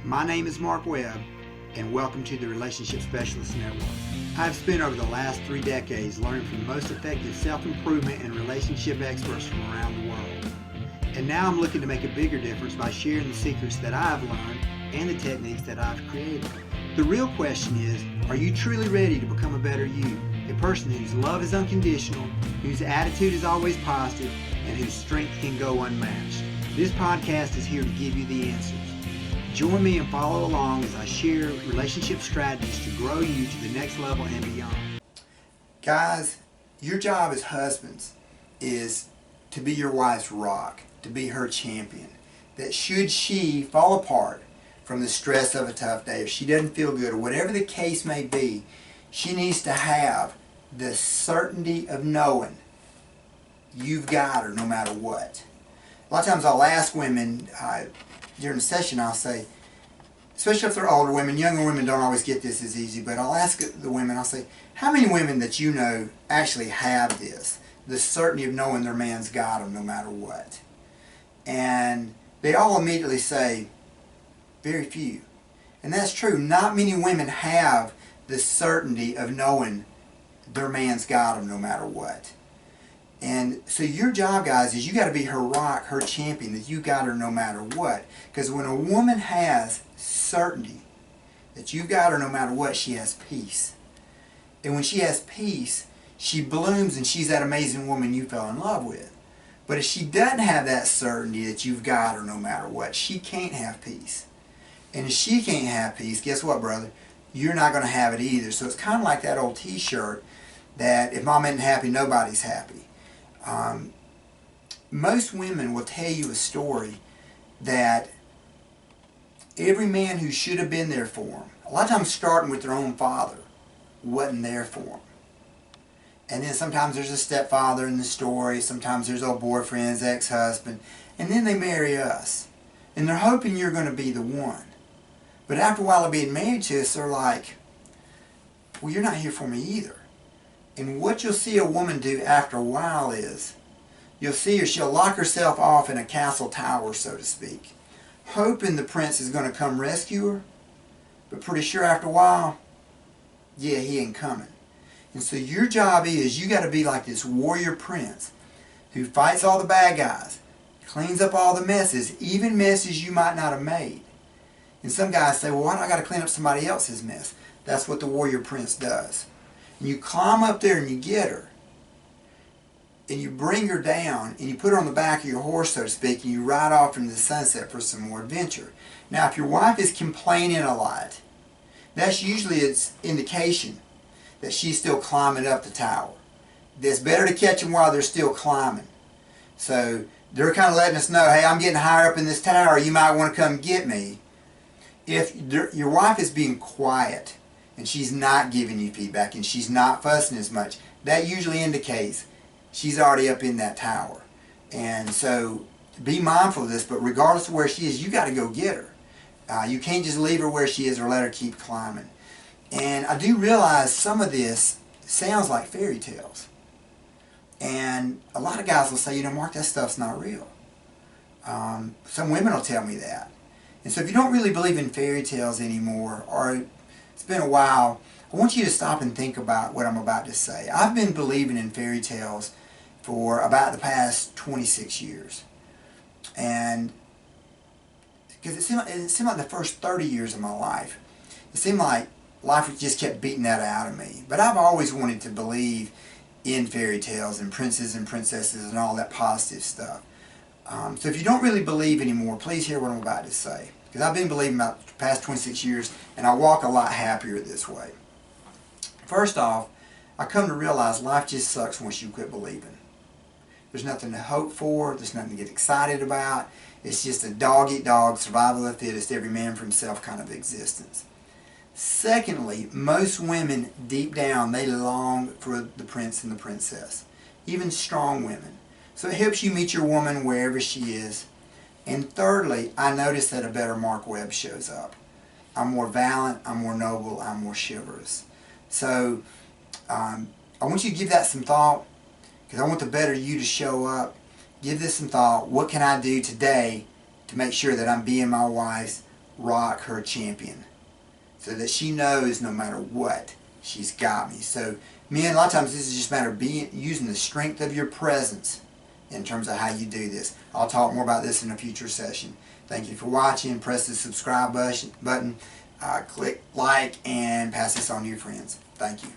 My name is Mark Webb, and welcome to the Relationship Specialist Network. I've spent over the last 3 decades learning from the most effective self-improvement and relationship experts from around the world. And now I'm looking to make a bigger difference by sharing the secrets that I've learned and the techniques that I've created. The real question is, are you truly ready to become a better you? A person whose love is unconditional, whose attitude is always positive, and whose strength can go unmatched. This podcast is here to give you the answers. Join me and follow along as I share relationship strategies to grow you to the next level and beyond. Guys, your job as husbands is to be your wife's rock, to be her champion. That should she fall apart from the stress of a tough day, if she doesn't feel good, or whatever the case may be, she needs to have the certainty of knowing you've got her no matter what. A lot of times I'll ask women, during the session I'll say, especially if they're older women, younger women don't always get this as easy, but I'll ask the women, I'll say, how many women that you know actually have this? The certainty of knowing their man's got them no matter what. And they all immediately say, very few. And that's true. Not many women have the certainty of knowing their man's got them no matter what. And so your job, guys, is you got to be her rock, her champion, that you got her no matter what. Because when a woman has certainty that you've got her no matter what, she has peace. And when she has peace, she blooms and she's that amazing woman you fell in love with. But if she doesn't have that certainty that you've got her no matter what, she can't have peace. And if she can't have peace, guess what, brother? You're not going to have it either. So it's kind of like that old t-shirt that if mom isn't happy, nobody's happy. Most women will tell you a story that every man who should have been there for them, a lot of times starting with their own father, wasn't there for them. And then sometimes there's a stepfather in the story, sometimes there's old boyfriends, ex-husband, and then they marry us. And they're hoping you're going to be the one. But after a while of being married to us, they're like, well, you're not here for me either. And what you'll see a woman do after a while is, you'll see her, she'll lock herself off in a castle tower, so to speak, hoping the prince is going to come rescue her, but pretty sure after a while, yeah, he ain't coming. And so your job is, you got to be like this warrior prince who fights all the bad guys, cleans up all the messes, even messes you might not have made. And some guys say, well, why do I got to clean up somebody else's mess? That's what the warrior prince does. And you climb up there and you get her. And you bring her down and you put her on the back of your horse, so to speak, and you ride off into the sunset for some more adventure. Now, if your wife is complaining a lot, that's usually its indication that she's still climbing up the tower. It's better to catch them while they're still climbing. So they're kind of letting us know, hey, I'm getting higher up in this tower, you might want to come get me. If your wife is being quiet and she's not giving you feedback and she's not fussing as much, that usually indicates she's already up in that tower. And so be mindful of this, but regardless of where she is, you got to go get her. You can't just leave her where she is or let her keep climbing. And I do realize some of this sounds like fairy tales. And a lot of guys will say, you know, Mark, that stuff's not real. Some women will tell me that. And so if you don't really believe in fairy tales anymore, or it's been a while, I want you to stop and think about what I'm about to say. I've been believing in fairy tales for about the past 26 years. And because it seemed like the first 30 years of my life, it seemed like life just kept beating that out of me. But I've always wanted to believe in fairy tales and princes and princesses and all that positive stuff. So if you don't really believe anymore, please hear what I'm about to say. Because I've been believing about the past 26 years, and I walk a lot happier this way. First off, I come to realize life just sucks once you quit believing. There's nothing to hope for, there's nothing to get excited about. It's just a dog-eat-dog, survival of the fittest, every man for himself kind of existence. Secondly, most women, deep down, they long for the prince and the princess. Even strong women. So it helps you meet your woman wherever she is. And thirdly, I notice that a better Mark Webb shows up. I'm more valiant, I'm more noble, I'm more chivalrous. So I want you to give that some thought, because I want the better you to show up. Give this some thought. What can I do today to make sure that I'm being my wife's rock her champion, so that she knows no matter what, she's got me. So men, a lot of times this is just a matter of using the strength of your presence in terms of how you do this. I'll talk more about this in a future session. Thank you for watching. Press the subscribe button, click like, and pass this on to your friends. Thank you.